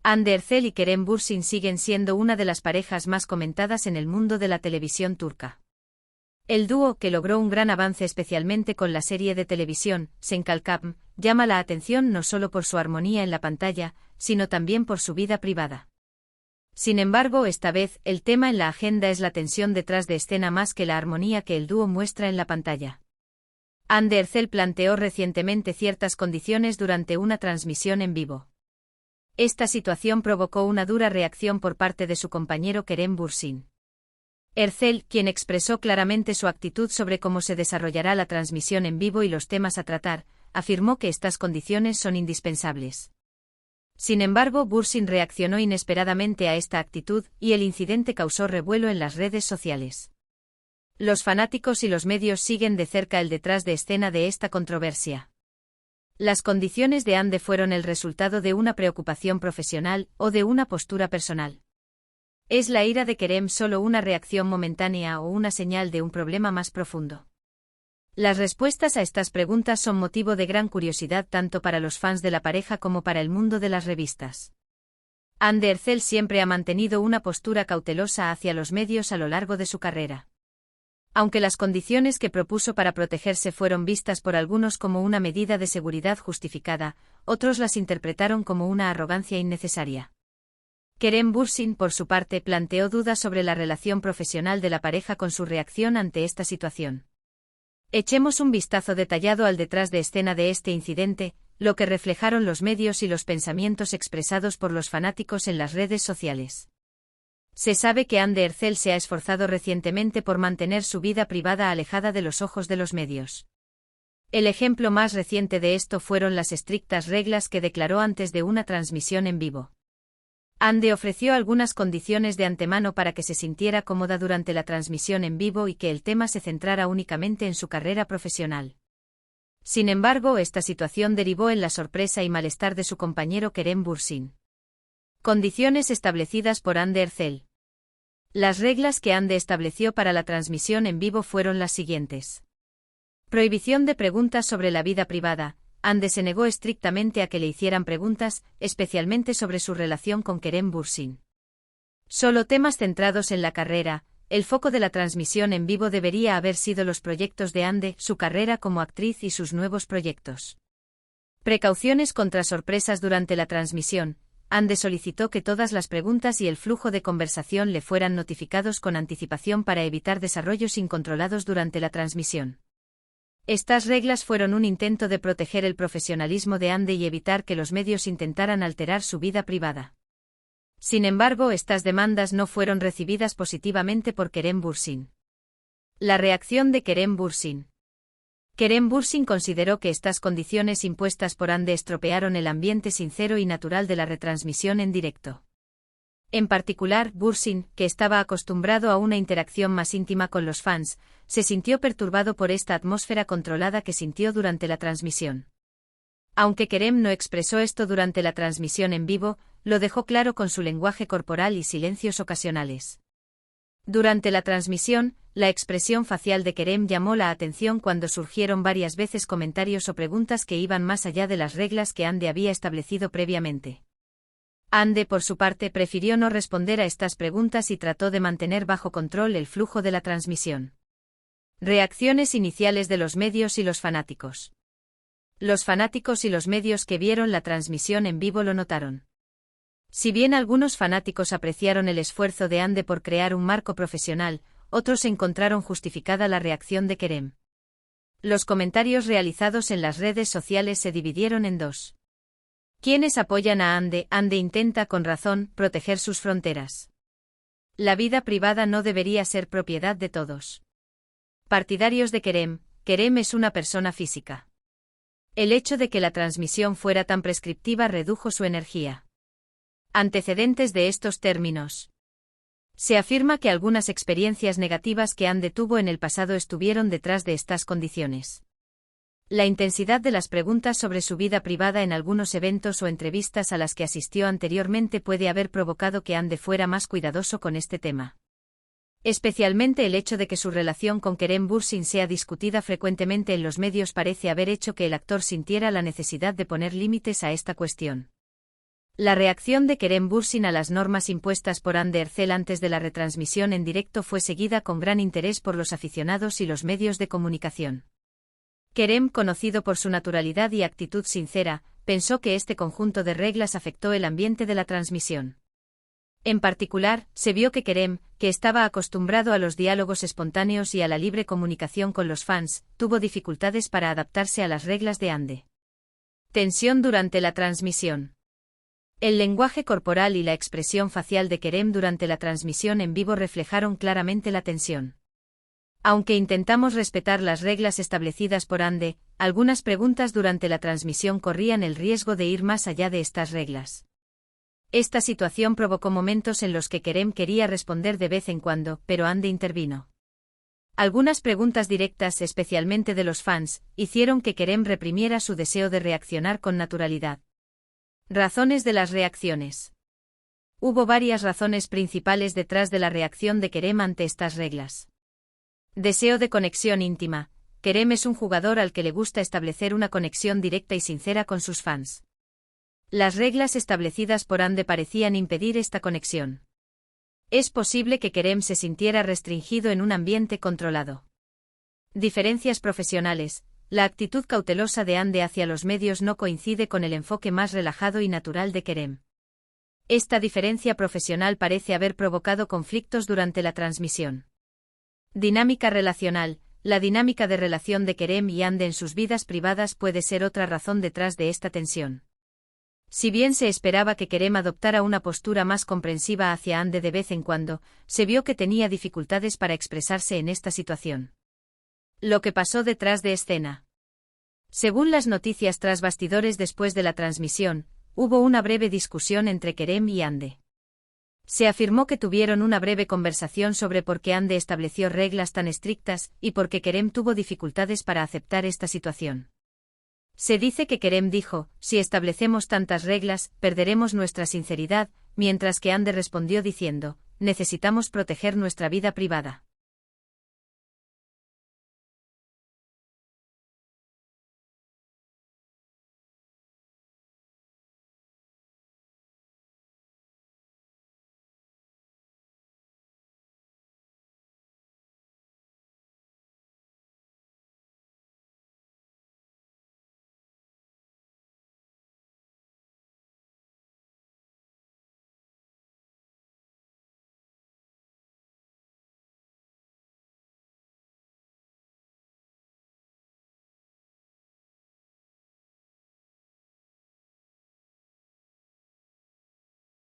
Hande Erçel y Kerem Bürsin siguen siendo una de las parejas más comentadas en el mundo de la televisión turca. El dúo, que logró un gran avance especialmente con la serie de televisión, Senkalkam, llama la atención no solo por su armonía en la pantalla, sino también por su vida privada. Sin embargo, esta vez, el tema en la agenda es la tensión detrás de escena más que la armonía que el dúo muestra en la pantalla. Hande Erçel planteó recientemente ciertas condiciones durante una transmisión en vivo. Esta situación provocó una dura reacción por parte de su compañero Kerem Bürsin. Erçel, quien expresó claramente su actitud sobre cómo se desarrollará la transmisión en vivo y los temas a tratar, afirmó que estas condiciones son indispensables. Sin embargo, Bürsin reaccionó inesperadamente a esta actitud, y el incidente causó revuelo en las redes sociales. Los fanáticos y los medios siguen de cerca el detrás de escena de esta controversia. Las condiciones de Hande fueron el resultado de una preocupación profesional o de una postura personal. ¿Es la ira de Kerem solo una reacción momentánea o una señal de un problema más profundo? Las respuestas a estas preguntas son motivo de gran curiosidad tanto para los fans de la pareja como para el mundo de las revistas. Hande Erçel siempre ha mantenido una postura cautelosa hacia los medios a lo largo de su carrera. Aunque las condiciones que propuso para protegerse fueron vistas por algunos como una medida de seguridad justificada, otros las interpretaron como una arrogancia innecesaria. Kerem Bürsin, por su parte, planteó dudas sobre la relación profesional de la pareja con su reacción ante esta situación. Echemos un vistazo detallado al detrás de escena de este incidente, lo que reflejaron los medios y los pensamientos expresados por los fanáticos en las redes sociales. Se sabe que Hande Erçel se ha esforzado recientemente por mantener su vida privada alejada de los ojos de los medios. El ejemplo más reciente de esto fueron las estrictas reglas que declaró antes de una transmisión en vivo. Hande ofreció algunas condiciones de antemano para que se sintiera cómoda durante la transmisión en vivo y que el tema se centrara únicamente en su carrera profesional. Sin embargo, esta situación derivó en la sorpresa y malestar de su compañero Kerem Bürsin. Condiciones establecidas por Hande Erçel. Las reglas que Hande estableció para la transmisión en vivo fueron las siguientes. Prohibición de preguntas sobre la vida privada. Hande se negó estrictamente a que le hicieran preguntas, especialmente sobre su relación con Kerem Bürsin. Solo temas centrados en la carrera. El foco de la transmisión en vivo debería haber sido los proyectos de Hande, su carrera como actriz y sus nuevos proyectos. Precauciones contra sorpresas durante la transmisión. Hande solicitó que todas las preguntas y el flujo de conversación le fueran notificados con anticipación para evitar desarrollos incontrolados durante la transmisión. Estas reglas fueron un intento de proteger el profesionalismo de Hande y evitar que los medios intentaran alterar su vida privada. Sin embargo, estas demandas no fueron recibidas positivamente por Kerem Bürsin. La reacción de Kerem Bürsin. Kerem Bürsin consideró que estas condiciones impuestas por Hande estropearon el ambiente sincero y natural de la retransmisión en directo. En particular, Bürsin, que estaba acostumbrado a una interacción más íntima con los fans, se sintió perturbado por esta atmósfera controlada que sintió durante la transmisión. Aunque Kerem no expresó esto durante la transmisión en vivo, lo dejó claro con su lenguaje corporal y silencios ocasionales. Durante la transmisión, la expresión facial de Kerem llamó la atención cuando surgieron varias veces comentarios o preguntas que iban más allá de las reglas que Hande había establecido previamente. Hande, por su parte, prefirió no responder a estas preguntas y trató de mantener bajo control el flujo de la transmisión. Reacciones iniciales de los medios y los fanáticos. Los fanáticos y los medios que vieron la transmisión en vivo lo notaron. Si bien algunos fanáticos apreciaron el esfuerzo de Hande por crear un marco profesional, otros encontraron justificada la reacción de Kerem. Los comentarios realizados en las redes sociales se dividieron en dos. Quienes apoyan a Hande. Hande intenta con razón proteger sus fronteras. La vida privada no debería ser propiedad de todos. Partidarios de Kerem. Kerem es una persona física. El hecho de que la transmisión fuera tan prescriptiva redujo su energía. Antecedentes de estos términos. Se afirma que algunas experiencias negativas que Hande tuvo en el pasado estuvieron detrás de estas condiciones. La intensidad de las preguntas sobre su vida privada en algunos eventos o entrevistas a las que asistió anteriormente puede haber provocado que Hande fuera más cuidadoso con este tema. Especialmente el hecho de que su relación con Kerem Bürsin sea discutida frecuentemente en los medios parece haber hecho que el actor sintiera la necesidad de poner límites a esta cuestión. La reacción de Kerem Bürsin a las normas impuestas por Hande Erçel antes de la retransmisión en directo fue seguida con gran interés por los aficionados y los medios de comunicación. Kerem, conocido por su naturalidad y actitud sincera, pensó que este conjunto de reglas afectó el ambiente de la transmisión. En particular, se vio que Kerem, que estaba acostumbrado a los diálogos espontáneos y a la libre comunicación con los fans, tuvo dificultades para adaptarse a las reglas de Hande. Tensión durante la transmisión. El lenguaje corporal y la expresión facial de Kerem durante la transmisión en vivo reflejaron claramente la tensión. Aunque intentamos respetar las reglas establecidas por Hande, algunas preguntas durante la transmisión corrían el riesgo de ir más allá de estas reglas. Esta situación provocó momentos en los que Kerem quería responder de vez en cuando, pero Hande intervino. Algunas preguntas directas, especialmente de los fans, hicieron que Kerem reprimiera su deseo de reaccionar con naturalidad. Razones de las reacciones. Hubo varias razones principales detrás de la reacción de Kerem ante estas reglas. Deseo de conexión íntima. Kerem es un jugador al que le gusta establecer una conexión directa y sincera con sus fans. Las reglas establecidas por Hande parecían impedir esta conexión. Es posible que Kerem se sintiera restringido en un ambiente controlado. Diferencias profesionales. La actitud cautelosa de Hande hacia los medios no coincide con el enfoque más relajado y natural de Kerem. Esta diferencia profesional parece haber provocado conflictos durante la transmisión. Dinámica relacional. La dinámica de relación de Kerem y Hande en sus vidas privadas puede ser otra razón detrás de esta tensión. Si bien se esperaba que Kerem adoptara una postura más comprensiva hacia Hande de vez en cuando, se vio que tenía dificultades para expresarse en esta situación. Lo que pasó detrás de escena. Según las noticias tras bastidores después de la transmisión, hubo una breve discusión entre Kerem y Hande. Se afirmó que tuvieron una breve conversación sobre por qué Hande estableció reglas tan estrictas y por qué Kerem tuvo dificultades para aceptar esta situación. Se dice que Kerem dijo, si establecemos tantas reglas, perderemos nuestra sinceridad, mientras que Hande respondió diciendo, necesitamos proteger nuestra vida privada.